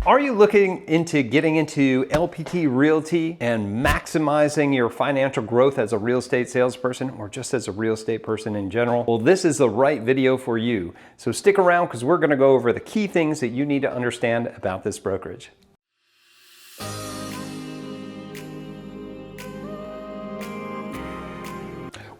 Are you looking into getting into lpt Realty and maximizing your financial growth as a real estate salesperson or just as a real estate person in general? Well, this is the right video for you. So stick around because we're going to go over the key things that you need to understand about this brokerage.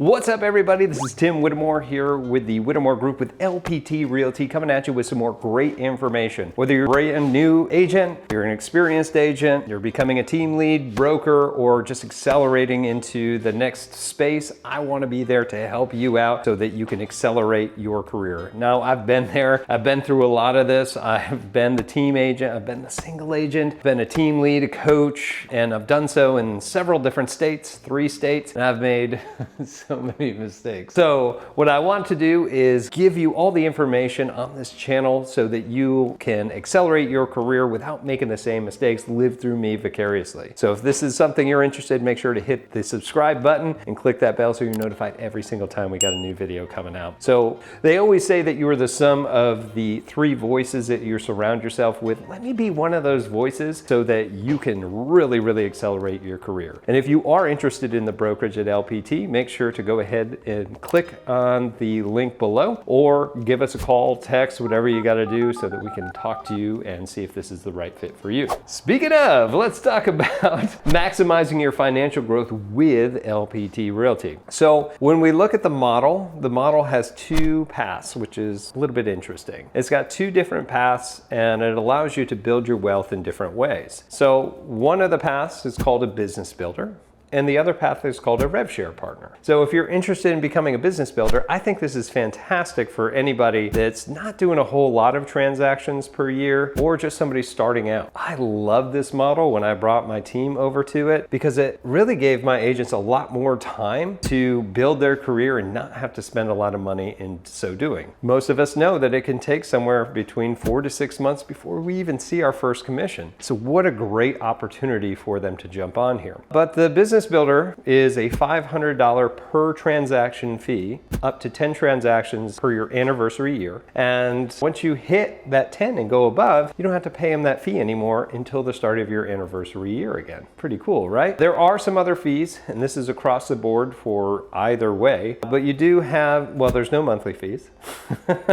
What's up, everybody? This is Tim Whittemore here with the Whittemore Group with lpt Realty, coming at you with some more great information. Whether you're a brand new agent, you're an experienced agent, you're becoming a team lead, broker, or just accelerating into the next space, I want to be there to help you out so that you can accelerate your career. Now, I've been there. I've been through a lot of this. I've been the team agent, I've been the single agent, been a team lead, a coach, and I've done so in several different states, 3 states, and I've made so many mistakes. So what I want to do is give you all the information on this channel so that you can accelerate your career without making the same mistakes, live through me vicariously. So if this is something you're interested in, make sure to hit the subscribe button and click that bell so you're notified every single time we got a new video coming out. So they always say that you are the sum of the 3 voices that you surround yourself with. Let me be one of those voices so that you can really accelerate your career. And if you are interested in the brokerage at LPT, make sure to go ahead and click on the link below or give us a call, text, whatever you got to do so that we can talk to you and see if this is the right fit for you. Speaking of, let's talk about maximizing your financial growth with LPT Realty. So when we look at the model has 2 paths, which is a little bit interesting. It's got 2 different paths and it allows you to build your wealth in different ways. So one of the paths is called a business builder, and the other path is called a Rev Share partner. So if you're interested in becoming a business builder, I think this is fantastic for anybody that's not doing a whole lot of transactions per year or just somebody starting out. I love this model when I brought my team over to it because it really gave my agents a lot more time to build their career and not have to spend a lot of money in so doing. Most of us know that it can take somewhere between 4 to 6 months before we even see our first commission. So what a great opportunity for them to jump on here. But the business builder is a $500 per transaction fee, up to 10 transactions per your anniversary year. And once you hit that 10 and go above, you don't have to pay them that fee anymore until the start of your anniversary year again. Pretty cool, right? There are some other fees, and this is across the board for either way, but you do have, well, there's no monthly fees.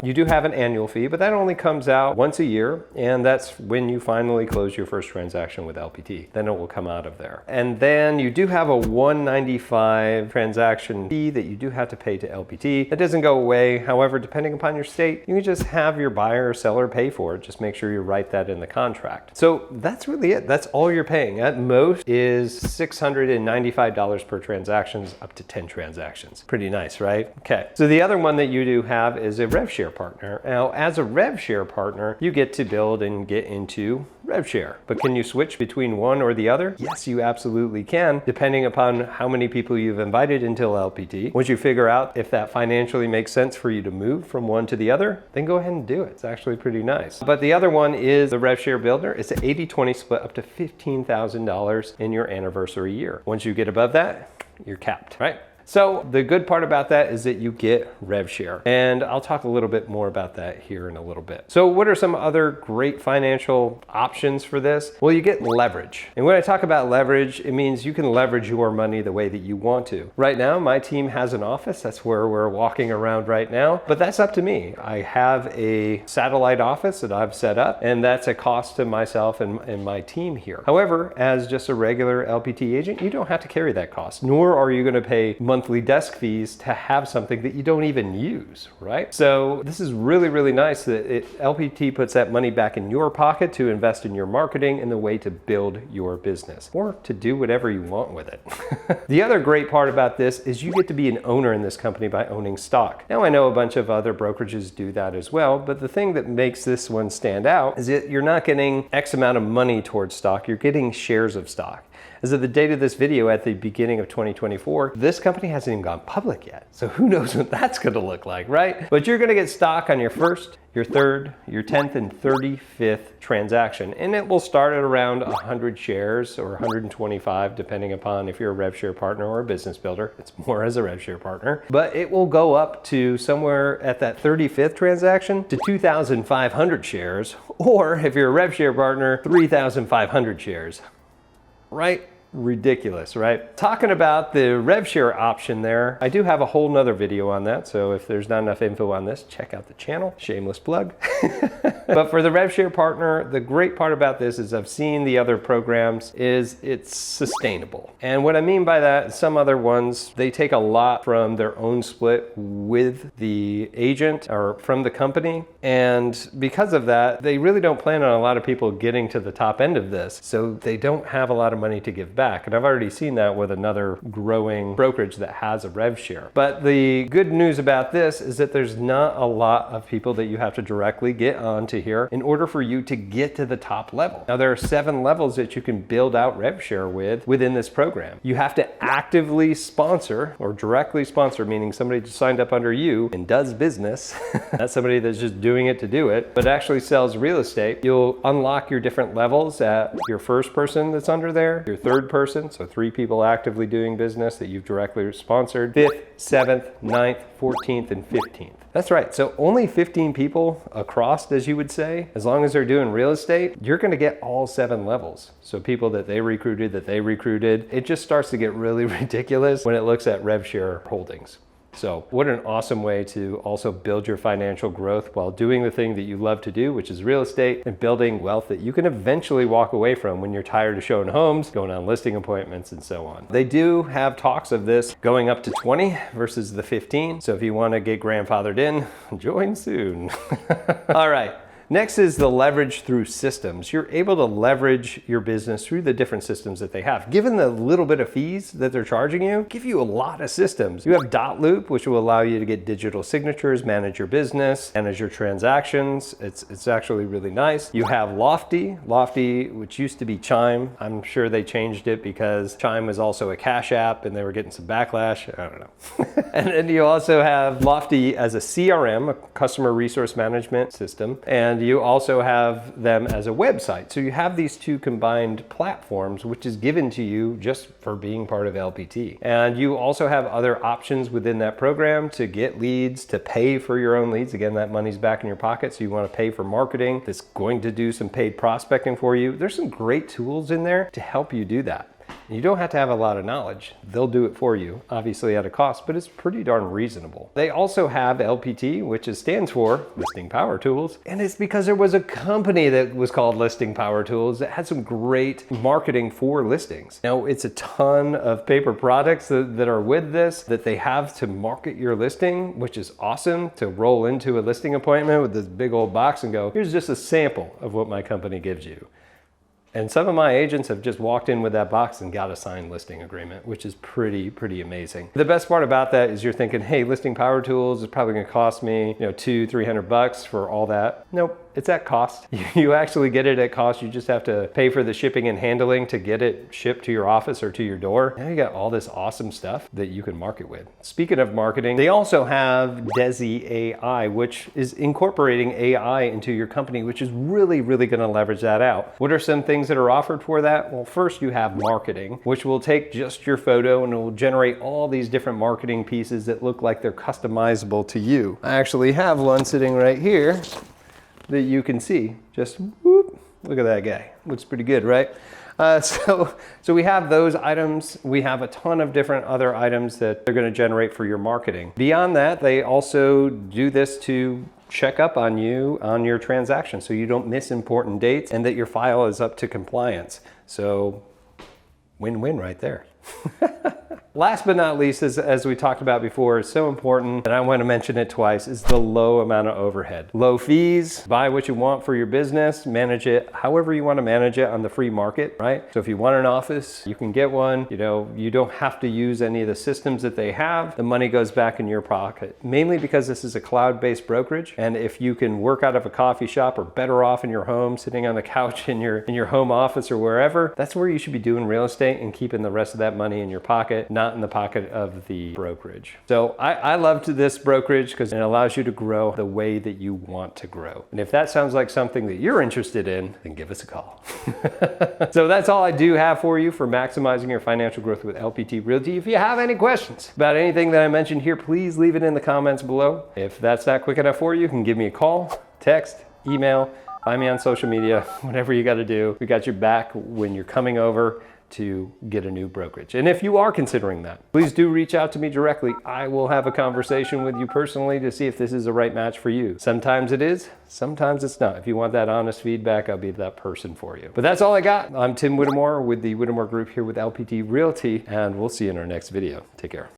You do have an annual fee, but that only comes out once a year, and that's when you finally close your first transaction with LPT. Then it will come out of there. And then you do have a $195 transaction fee that you do have to pay to LPT. That doesn't go away. However, depending upon your state, you can just have your buyer or seller pay for it. Just make sure you write that in the contract. So that's really it. That's all you're paying. At most is $695 per transactions, up to 10 transactions. Pretty nice, right? Okay. So the other one that you do have is a Rev Share partner. Now, as a Rev Share partner, you get to build and get into Rev Share. But can you switch between one or the other? Yes, you absolutely can, depending upon how many people you've invited into LPT. Once you figure out if that financially makes sense for you to move from one to the other, then go ahead and do it. It's actually pretty nice. But the other one is the Rev Share Builder. It's an 80-20 split up to $15,000 in your anniversary year. Once you get above that, you're capped, right? So the good part about that is that you get Rev Share, and I'll talk a little bit more about that here in a little bit. So what are some other great financial options for this? Well, you get leverage. And when I talk about leverage, it means you can leverage your money the way that you want to. Right now, my team has an office. That's where we're walking around right now, but that's up to me. I have a satellite office that I've set up, and that's a cost to myself and my team here. However, as just a regular LPT agent, you don't have to carry that cost, nor are you going to pay monthly desk fees to have something that you don't even use, right? So this is really nice that LPT puts that money back in your pocket to invest in your marketing and the way to build your business, or to do whatever you want with it. The other great part about this is you get to be an owner in this company by owning stock. Now, I know a bunch of other brokerages do that as well, but the thing that makes this one stand out is that you're not getting X amount of money towards stock, you're getting shares of stock. As of the date of this video at the beginning of 2024, this company hasn't even gone public yet. So who knows what that's gonna look like, right? But you're gonna get stock on your first, your third, your 10th, and 35th transaction. And it will start at around 100 shares or 125, depending upon if you're a Rev Share partner or a business builder. It's more as a Rev Share partner. But it will go up to somewhere at that 35th transaction to 2,500 shares, or if you're a Rev Share partner, 3,500 shares. Right? Ridiculous, right? Talking about the Rev Share option there, I do have a whole nother video on that, so if there's not enough info on this, check out the channel. Shameless plug. But for the Rev Share partner, the great part about this is I've seen the other programs is it's sustainable. And what I mean by that, some other ones, they take a lot from their own split with the agent or from the company. And because of that, they really don't plan on a lot of people getting to the top end of this. So they don't have a lot of money to give back. And I've already seen that with another growing brokerage that has a Rev Share. But the good news about this is that there's not a lot of people that you have to directly get onto here in order for you to get to the top level. Now there are 7 levels that you can build out Rev Share within this program. You have to actively sponsor or directly sponsor, meaning somebody just signed up under you and does business. Not somebody that's just doing it to do it, but actually sells real estate. You'll unlock your different levels at your first person that's under there, your third person, so 3 people actively doing business that you've directly sponsored, 5th, 7th, 9th, 14th, and 15th. That's right, so only 15 people across, as you would say, as long as they're doing real estate, you're gonna get all 7 levels. So people that they recruited, it just starts to get really ridiculous when it looks at Rev Share holdings. So what an awesome way to also build your financial growth while doing the thing that you love to do, which is real estate, and building wealth that you can eventually walk away from when you're tired of showing homes, going on listing appointments, and so on. They do have talks of this going up to 20 versus the 15. So if you want to get grandfathered in, join soon. All right. Next is the leverage through systems. You're able to leverage your business through the different systems that they have. Given the little bit of fees that they're charging you, give you a lot of systems. You have Dot Loop, which will allow you to get digital signatures, manage your business, manage your transactions. It's actually really nice. You have Lofty, which used to be Chime. I'm sure they changed it because Chime was also a cash app and they were getting some backlash. I don't know. And then you also have Lofty as a CRM, a customer resource management system. And you also have them as a website. So you have these 2 combined platforms, which is given to you just for being part of LPT. And you also have other options within that program to get leads, to pay for your own leads. Again, that money's back in your pocket. So you want to pay for marketing that's going to do some paid prospecting for you. There's some great tools in there to help you do that. You don't have to have a lot of knowledge. They'll do it for you, obviously at a cost, but it's pretty darn reasonable. They also have LPT, which stands for Listing Power Tools. And it's because there was a company that was called Listing Power Tools that had some great marketing for listings. Now, it's a ton of paper products that are with this that they have to market your listing, which is awesome to roll into a listing appointment with this big old box and go, here's just a sample of what my company gives you. And some of my agents have just walked in with that box and got a signed listing agreement, which is pretty amazing. The best part about that is you're thinking, hey, Listing Power Tools is probably gonna cost me, $200-300 for all that. Nope. It's at cost. You actually get it at cost. You just have to pay for the shipping and handling to get it shipped to your office or to your door. Now you got all this awesome stuff that you can market with. Speaking of marketing, they also have Desi AI, which is incorporating AI into your company, which is really gonna leverage that out. What are some things that are offered for that? Well, first you have marketing, which will take just your photo and it will generate all these different marketing pieces that look like they're customizable to you. I actually have one sitting right here that you can see. Just whoop, look at that guy. Looks pretty good, right? So we have those items. We have a ton of different other items that they're going to generate for your marketing. Beyond that, they also do this to check up on you on your transaction so you don't miss important dates and that your file is up to compliance. So win-win right there. Last but not least, as we talked about before, is so important, and I want to mention it twice, is the low amount of overhead. Low fees, buy what you want for your business, manage it however you want to manage it on the free market, right? So if you want an office, you can get one. You know, you don't have to use any of the systems that they have. The money goes back in your pocket, mainly because this is a cloud-based brokerage. And if you can work out of a coffee shop or better off in your home, sitting on the couch in your home office or wherever, that's where you should be doing real estate and keeping the rest of that money in your pocket, not in the pocket of the brokerage. So I loved this brokerage because it allows you to grow the way that you want to grow. And if that sounds like something that you're interested in, then give us a call. So that's all I do have for you for maximizing your financial growth with lpt Realty. If you have any questions about anything that I mentioned here, please leave it in the comments below. If that's not quick enough for you, you can give me a call, text, email, find me on social media, whatever you got to do. We got your back when you're coming over to get a new brokerage. And if you are considering that, please do reach out to me directly. I will have a conversation with you personally to see if this is the right match for you. Sometimes it is, sometimes it's not. If you want that honest feedback, I'll be that person for you. But that's all I got. I'm Tim Whittemore with the Whittemore Group here with lpt Realty, and we'll see you in our next video. Take care.